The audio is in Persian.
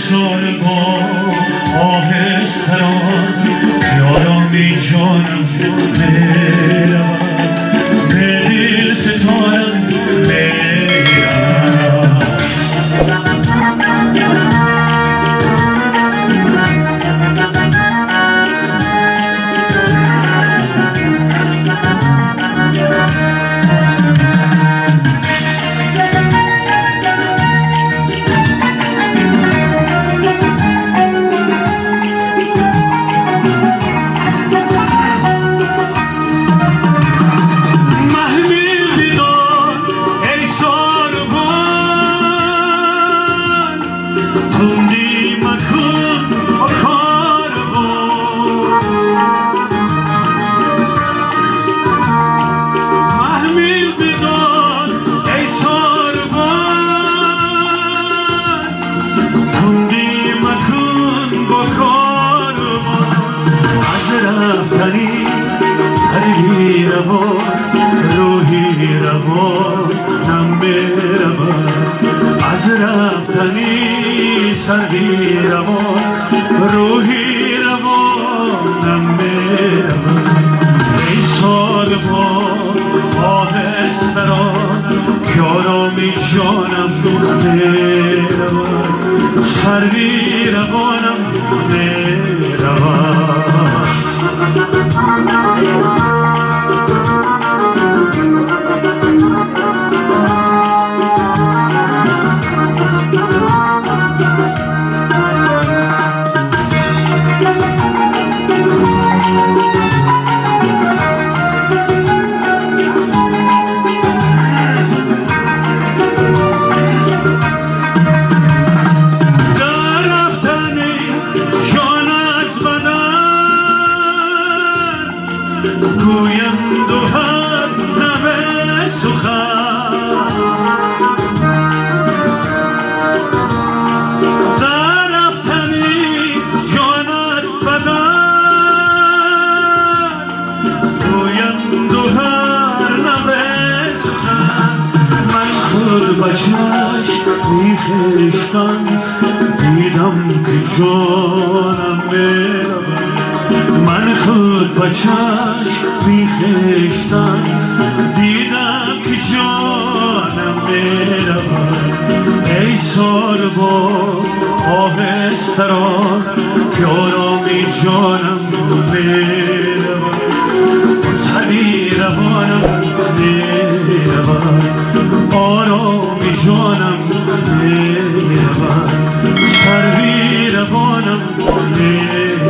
سال با آهستران یارامی جانم میرم به دل ستارم میرم روحی روانم بروم از رفتنی سردی روان روحی روانم بروم ای سال با آهستران یارامی جانم بروم سردی روانم بروم گویم دو هر نوه سخن در رفتنی جانت بدن گویم دو هر نوه سخن من خود بچش میخشتم دیدم که جانم میرود من خود بچش میخشتم دیدم که جانم میرود ای سال با آهستران یارامی جانم میرود سری روانم میرود آرامی جانم میرود سری روانم میرود